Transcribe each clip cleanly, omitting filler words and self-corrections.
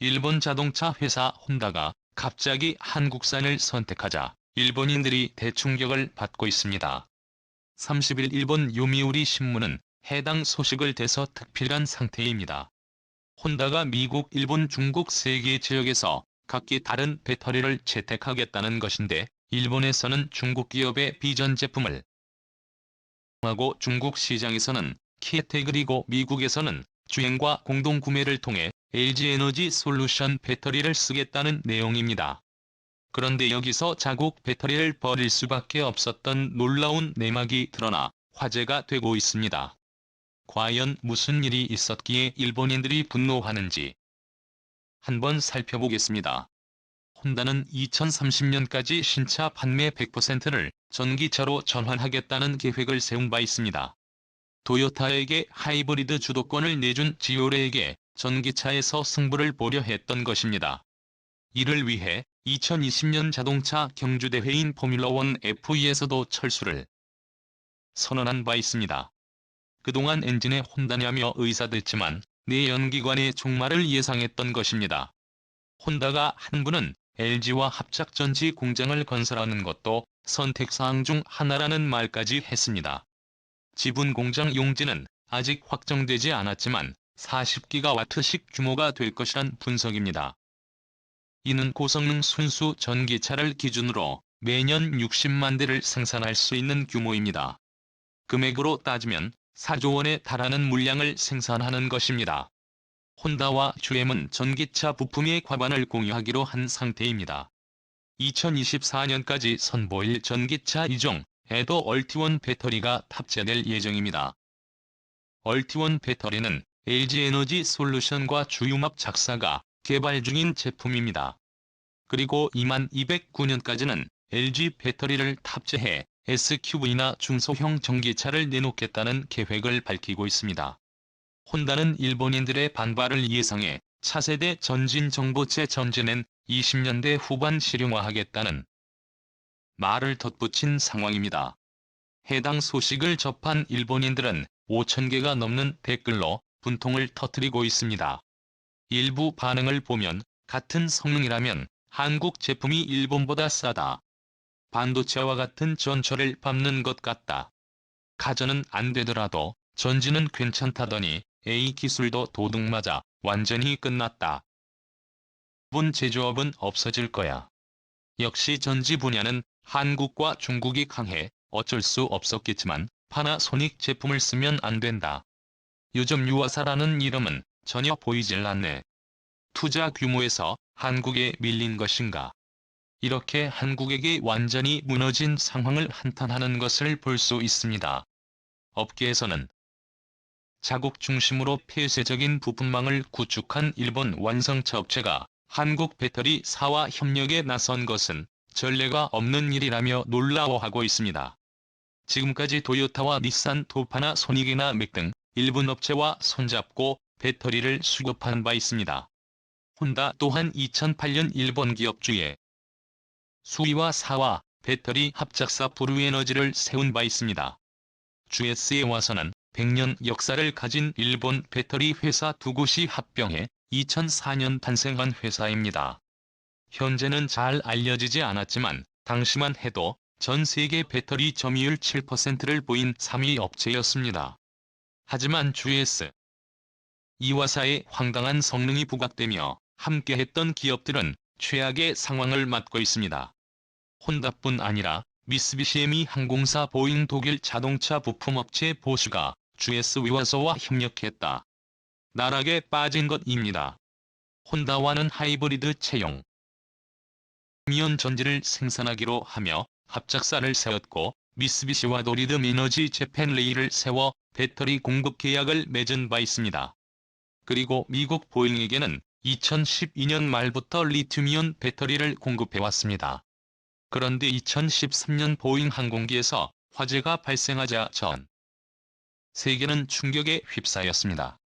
일본 자동차 회사 혼다가 갑자기 한국산을 선택하자 일본인들이 대충격을 받고 있습니다. 30일 일본 요미우리 신문은 해당 소식을 대서특필한 상태입니다. 혼다가 미국, 일본, 중국 3개 지역에서 각기 다른 배터리를 채택하겠다는 것인데, 일본에서는 중국 기업의 비전 제품을 하고 중국 시장에서는 키에테 그리고 미국에서는 주행과 공동구매를 통해 LG에너지 솔루션 배터리를 쓰겠다는 내용입니다. 그런데 여기서 자국 배터리를 버릴 수밖에 없었던 놀라운 내막이 드러나 화제가 되고 있습니다. 과연 무슨 일이 있었기에 일본인들이 분노하는지 한번 살펴보겠습니다. 혼다는 2030년까지 신차 판매 100%를 전기차로 전환하겠다는 계획을 세운 바 있습니다. 토요타에게 하이브리드 주도권을 내준 지오레에게 전기차에서 승부를 보려 했던 것입니다. 이를 위해 2020년 자동차 경주대회인 포뮬러1 F2에서도 철수를 선언한 바 있습니다. 그동안 엔진에 혼다냐며 의사됐지만 내연기관의 종말을 예상했던 것입니다. 혼다가 한부는 LG와 합작전지 공장을 건설하는 것도 선택사항 중 하나라는 말까지 했습니다. 지분 공장 용지는 아직 확정되지 않았지만 40기가와트씩 규모가 될 것이란 분석입니다. 이는 고성능 순수 전기차를 기준으로 매년 60만 대를 생산할 수 있는 규모입니다. 금액으로 따지면 4조 원에 달하는 물량을 생산하는 것입니다. 혼다와 GM은 전기차 부품의 과반을 공유하기로 한 상태입니다. 2024년까지 선보일 전기차 2종에도 얼티원 배터리가 탑재될 예정입니다. 얼티원 배터리는 LG에너지 솔루션과 주융합 작사가 개발 중인 제품입니다. 그리고 2209년까지는 LG 배터리를 탑재해 SUV나 중소형 전기차를 내놓겠다는 계획을 밝히고 있습니다. 혼다는 일본인들의 반발을 예상해 차세대 전진정보체 전진엔 20년대 후반 실용화하겠다는 말을 덧붙인 상황입니다. 해당 소식을 접한 일본인들은 5,000개가 넘는 댓글로 분통을 터뜨리고 있습니다. 일부 반응을 보면 같은 성능이라면 한국 제품이 일본보다 싸다. 반도체와 같은 전철을 밟는 것 같다. 가전은 안 되더라도 전지는 괜찮다더니 A 기술도 도둑맞아 완전히 끝났다. 일본 제조업은 없어질 거야. 역시 전지 분야는 한국과 중국이 강해 어쩔 수 없었겠지만 파나소닉 제품을 쓰면 안 된다. 요즘 유화사라는 이름은 전혀 보이질 않네. 투자 규모에서 한국에 밀린 것인가. 이렇게 한국에게 완전히 무너진 상황을 한탄하는 것을 볼 수 있습니다. 업계에서는 자국 중심으로 폐쇄적인 부품망을 구축한 일본 완성차 업체가 한국 배터리사와 협력에 나선 것은 전례가 없는 일이라며 놀라워하고 있습니다. 지금까지 토요타와 닛산, 파나소닉이나 맥 등 일본 업체와 손잡고 배터리를 수급한 바 있습니다. 혼다 또한 2008년 일본 기업 주에 수위와 사와 배터리 합작사 브루에너지를 세운 바 있습니다. GS에 와서는 100년 역사를 가진 일본 배터리 회사 두 곳이 합병해 2004년 탄생한 회사입니다. 현재는 잘 알려지지 않았지만 당시만 해도 전 세계 배터리 점유율 7%를 보인 3위 업체였습니다. 하지만 GS 이화사의 황당한 성능이 부각되며 함께했던 기업들은 최악의 상황을 맞고 있습니다. 혼다뿐 아니라 미쓰비시 항공사 보잉 독일 자동차 부품업체 보슈가 GS 위화사와 협력했다. 나락에 빠진 것입니다. 혼다와는 하이브리드 채용 미온 전지를 생산하기로 하며 합작사를 세웠고 미쓰비시와도 리듬 에너지 재팬레이를 세워 배터리 공급 계약을 맺은 바 있습니다. 그리고 미국 보잉에게는 2012년 말부터 리튬이온 배터리를 공급해왔습니다. 그런데 2013년 보잉 항공기에서 화재가 발생하자 전 세계는 충격에 휩싸였습니다.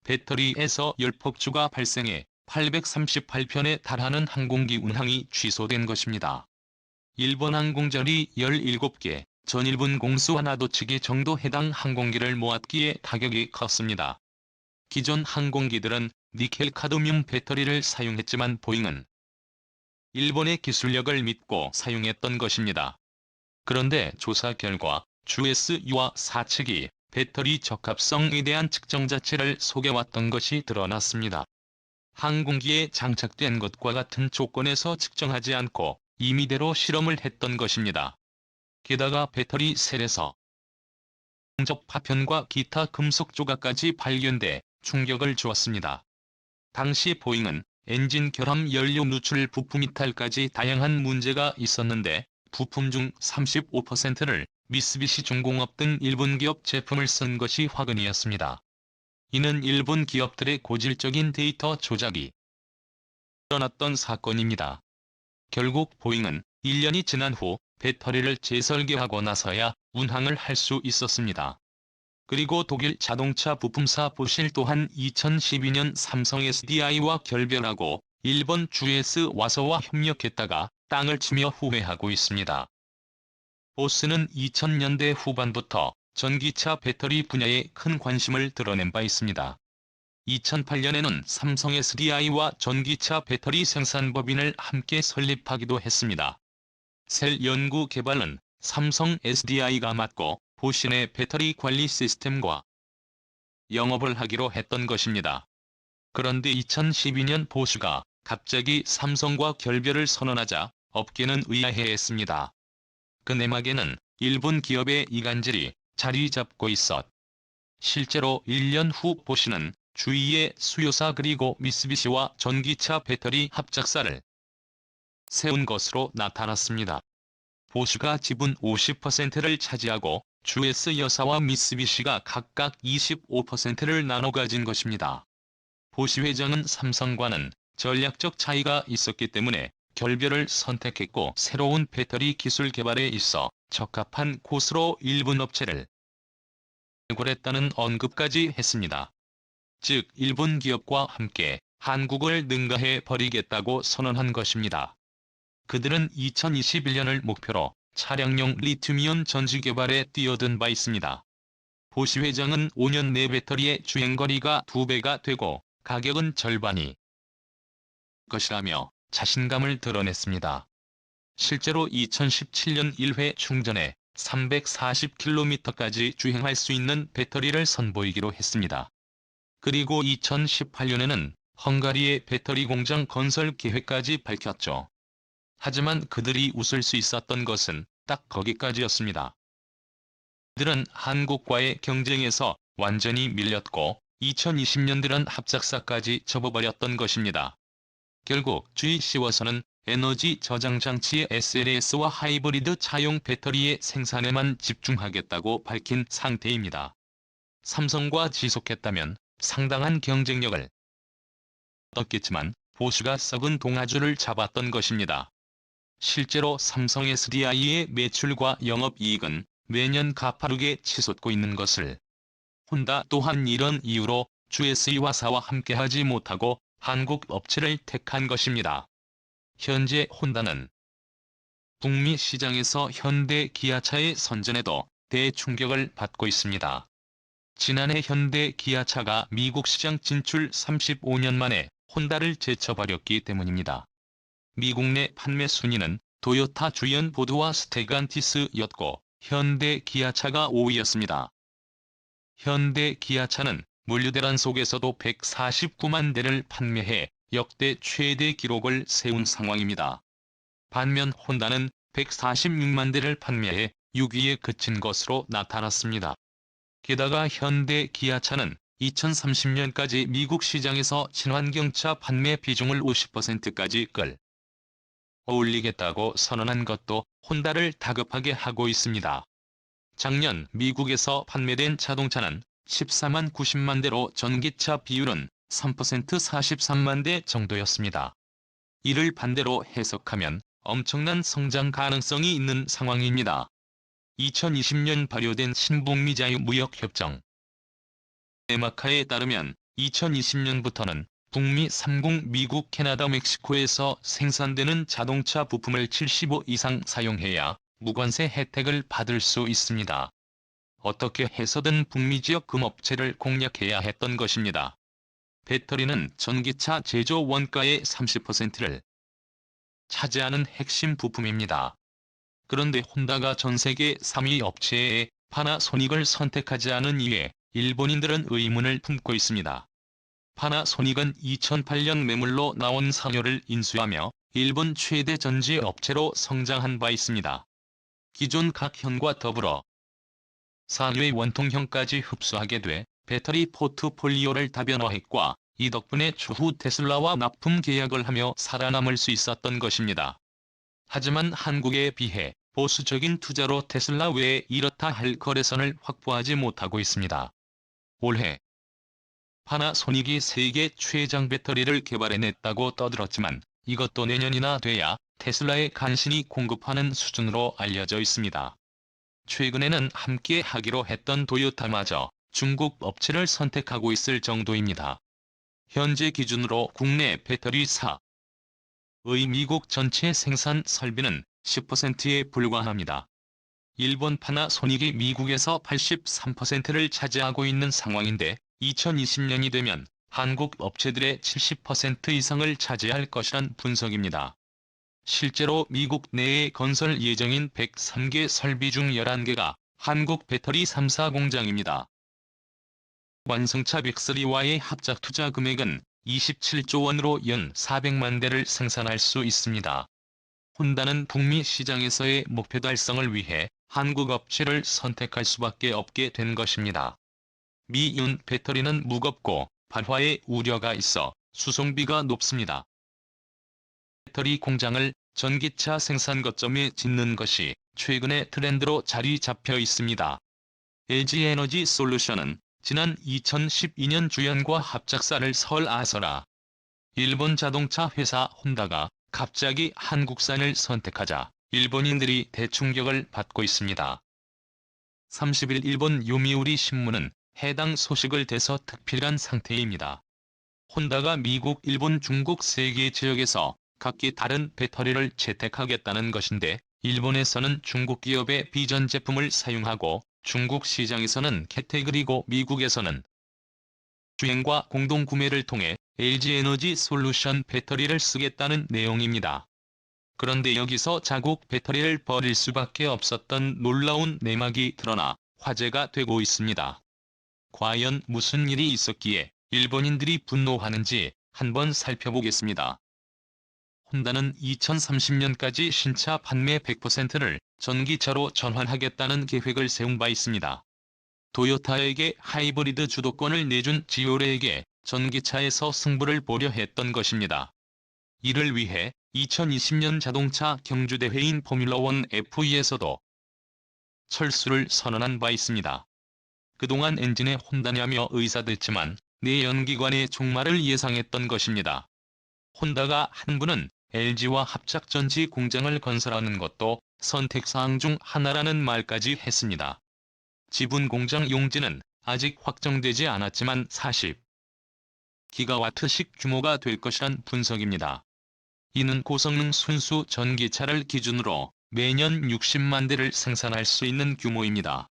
배터리에서 열폭주가 발생해 838편에 달하는 항공기 운항이 취소된 것입니다. 일본 항공전이 17개, 전일본 공수와 나도 측이 정도 해당 항공기를 모았기에 타격이 컸습니다. 기존 항공기들은 니켈 카드뮴 배터리를 사용했지만 보잉은 일본의 기술력을 믿고 사용했던 것입니다. 그런데 조사 결과 GSU와 측이 배터리 적합성에 대한 측정 자체를 속여왔던 것이 드러났습니다. 항공기에 장착된 것과 같은 조건에서 측정하지 않고 임의대로 실험을 했던 것입니다. 게다가 배터리 셀에서 용접 파편과 기타 금속 조각까지 발견돼 충격을 주었습니다. 당시 보잉은 엔진 결함 연료 누출 부품 이탈까지 다양한 문제가 있었는데 부품 중 35%를 미쓰비시 중공업 등 일본 기업 제품을 쓴 것이 화근이었습니다. 이는 일본 기업들의 고질적인 데이터 조작이 일어났던 사건입니다. 결국 보잉은 1년이 지난 후 배터리를 재설계하고 나서야 운항을 할 수 있었습니다. 그리고 독일 자동차 부품사 보실 또한 2012년 삼성 SDI와 결별하고 일본 GS와서와 협력했다가 땅을 치며 후회하고 있습니다. 보스는 2000년대 후반부터 전기차 배터리 분야에 큰 관심을 드러낸 바 있습니다. 2008년에는 삼성 SDI와 전기차 배터리 생산법인을 함께 설립하기도 했습니다. 셀 연구 개발은 삼성 SDI가 맡고 보신의 배터리 관리 시스템과 영업을 하기로 했던 것입니다. 그런데 2012년 보슈가 갑자기 삼성과 결별을 선언하자 업계는 의아해했습니다. 그 내막에는 일본 기업의 이간질이 자리 잡고 있었. 실제로 1년 후 보쉬는 주위의 수요사 그리고 미쓰비시와 전기차 배터리 합작사를 세운 것으로 나타났습니다. 보쉬가 지분 50%를 차지하고 GS 여사와 미쓰비시가 각각 25%를 나눠 가진 것입니다. 보쉬 회장은 삼성과는 전략적 차이가 있었기 때문에 결별을 선택했고 새로운 배터리 기술 개발에 있어 적합한 곳으로 일본 업체를 발굴했다는 언급까지 했습니다. 즉 일본 기업과 함께 한국을 능가해 버리겠다고 선언한 것입니다. 그들은 2021년을 목표로 차량용 리튬이온 전지 개발에 뛰어든 바 있습니다. 보쉬 회장은 5년 내 배터리의 주행거리가 2배가 되고 가격은 절반이 것이라며 자신감을 드러냈습니다. 실제로 2017년 1회 충전에 340km까지 주행할 수 있는 배터리를 선보이기로 했습니다. 그리고 2018년에는 헝가리의 배터리 공장 건설 계획까지 밝혔죠. 하지만 그들이 웃을 수 있었던 것은 딱 거기까지였습니다. 그들은 한국과의 경쟁에서 완전히 밀렸고 2020년 들은 합작사까지 접어버렸던 것입니다. 결국 GC와서는 에너지 저장 장치의 SLS와 하이브리드 차용 배터리의 생산에만 집중하겠다고 밝힌 상태입니다. 삼성과 지속했다면 상당한 경쟁력을 얻겠지만 보쉬가 썩은 동아줄을 잡았던 것입니다. 실제로 삼성 SDI의 매출과 영업이익은 매년 가파르게 치솟고 있는 것을 혼다 또한 이런 이유로 GS와사와 함께하지 못하고 한국 업체를 택한 것입니다. 현재 혼다는 북미 시장에서 현대 기아차의 선전에도 대충격을 받고 있습니다. 지난해 현대 기아차가 미국 시장 진출 35년 만에 혼다를 제쳐버렸기 때문입니다. 미국 내 판매 순위는 토요타 주연 보드와 스텔란티스였고 현대 기아차가 5위였습니다. 현대 기아차는 물류대란 속에서도 149만 대를 판매해 역대 최대 기록을 세운 상황입니다. 반면 혼다는 146만 대를 판매해 6위에 그친 것으로 나타났습니다. 게다가 현대 기아차는 2030년까지 미국 시장에서 친환경차 판매 비중을 50%까지 끌어올리겠다고 선언한 것도 혼다를 다급하게 하고 있습니다. 작년 미국에서 판매된 자동차는 14만 90만 대로 전기차 비율은 3% 43만 대 정도였습니다. 이를 반대로 해석하면 엄청난 성장 가능성이 있는 상황입니다. 2020년 발효된 신북미 자유무역협정 네마카에 따르면 2020년부터는 북미 30 미국, 캐나다, 멕시코에서 생산되는 자동차 부품을 75 이상 사용해야 무관세 혜택을 받을 수 있습니다. 어떻게 해서든 북미 지역 금업체를 공략해야 했던 것입니다. 배터리는 전기차 제조 원가의 30%를 차지하는 핵심 부품입니다. 그런데 혼다가 전세계 3위 업체의 파나소닉을 선택하지 않은 이유에 일본인들은 의문을 품고 있습니다. 파나소닉은 2008년 매물로 나온 상여를 인수하며 일본 최대 전지 업체로 성장한 바 있습니다. 기존 각형과 더불어 상여의 원통형까지 흡수하게 돼 배터리 포트폴리오를 다변화했고, 이 덕분에 추후 테슬라와 납품 계약을 하며 살아남을 수 있었던 것입니다. 하지만 한국에 비해 보수적인 투자로 테슬라 외에 이렇다 할 거래선을 확보하지 못하고 있습니다. 올해 파나소닉이 세계 최장 배터리를 개발해냈다고 떠들었지만 이것도 내년이나 돼야 테슬라에 간신히 공급하는 수준으로 알려져 있습니다. 최근에는 함께 하기로 했던 도요타마저 중국 업체를 선택하고 있을 정도입니다. 현재 기준으로 국내 배터리사의 미국 전체 생산 설비는 10%에 불과합니다. 일본 파나소닉이 미국에서 83%를 차지하고 있는 상황인데 2020년이 되면 한국 업체들의 70% 이상을 차지할 것이란 분석입니다. 실제로 미국 내에 건설 예정인 103개 설비 중 11개가 한국 배터리 3사 공장입니다. 완성차 빅3와의 합작 투자 금액은 27조 원으로 연 400만 대를 생산할 수 있습니다. 혼다는 북미 시장에서의 목표 달성을 위해 한국 업체를 선택할 수밖에 없게 된 것입니다. 미윤 배터리는 무겁고 발화에 우려가 있어 수송비가 높습니다. 배터리 공장을 전기차 생산 거점에 짓는 것이 최근의 트렌드로 자리 잡혀 있습니다. LG에너지 솔루션은 지난 2012년 주연과 합작사를 설아서라. 일본 자동차 회사 혼다가 갑자기 한국산을 선택하자 일본인들이 대충격을 받고 있습니다. 30일 일본 요미우리 신문은 해당 소식을 대서특필한 상태입니다. 혼다가 미국, 일본, 중국 3개 지역에서 각기 다른 배터리를 채택하겠다는 것인데, 일본에서는 중국 기업의 비전 제품을 사용하고 중국 시장에서는 캐테그리고 미국에서는 주행과 공동 구매를 통해 LG에너지 솔루션 배터리를 쓰겠다는 내용입니다. 그런데 여기서 자국 배터리를 버릴 수밖에 없었던 놀라운 내막이 드러나 화제가 되고 있습니다. 과연 무슨 일이 있었기에 일본인들이 분노하는지 한번 살펴보겠습니다. 혼다는 2030년까지 신차 판매 100%를 전기차로 전환하겠다는 계획을 세운 바 있습니다. 도요타에게 하이브리드 주도권을 내준 지오레에게 전기차에서 승부를 보려 했던 것입니다. 이를 위해 2020년 자동차 경주대회인 포뮬러1 F2에서도 철수를 선언한 바 있습니다. 그동안 엔진에 혼다냐며 의사됐지만 내연기관의 종말을 예상했던 것입니다. 혼다가 한 분은 LG와 합작전지 공장을 건설하는 것도 선택사항 중 하나라는 말까지 했습니다. 지분 공장 용지는 아직 확정되지 않았지만 40기가와트씩 규모가 될 것이란 분석입니다. 이는 고성능 순수 전기차를 기준으로 매년 60만 대를 생산할 수 있는 규모입니다.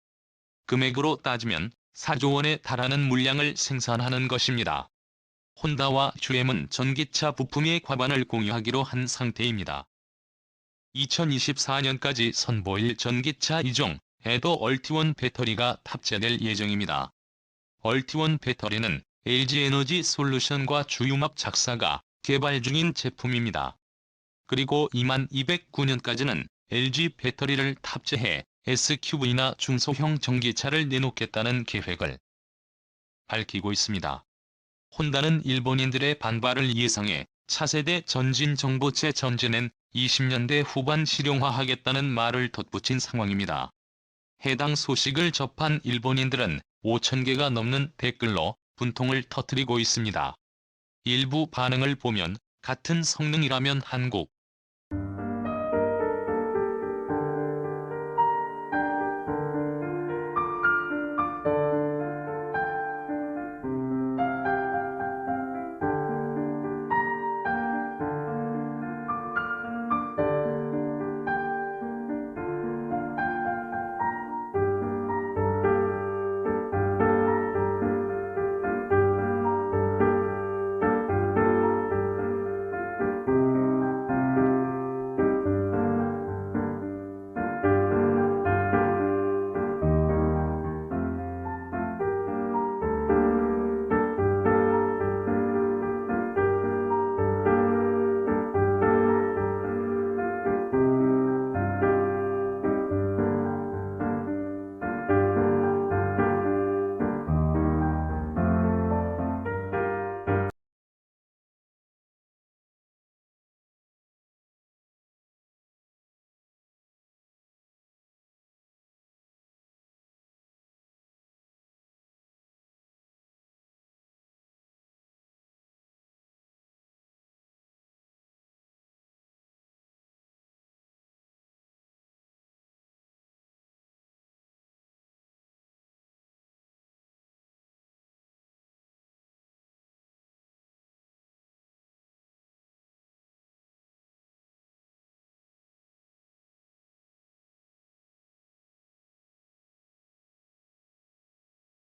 금액으로 따지면 4조 원에 달하는 물량을 생산하는 것입니다. 혼다와 GM은 전기차 부품의 과반을 공유하기로 한 상태입니다. 2024년까지 선보일 전기차 2종에도 얼티원 배터리가 탑재될 예정입니다. 얼티원 배터리는 LG에너지 솔루션과 주융합 작사가 개발 중인 제품입니다. 그리고 2209년까지는 LG 배터리를 탑재해 SUV나 중소형 전기차를 내놓겠다는 계획을 밝히고 있습니다. 혼다는 일본인들의 반발을 예상해 차세대 전진정보체 전진엔 20년대 후반 실용화하겠다는 말을 덧붙인 상황입니다. 해당 소식을 접한 일본인들은 5,000개가 넘는 댓글로 분통을 터뜨리고 있습니다. 일부 반응을 보면 같은 성능이라면 한국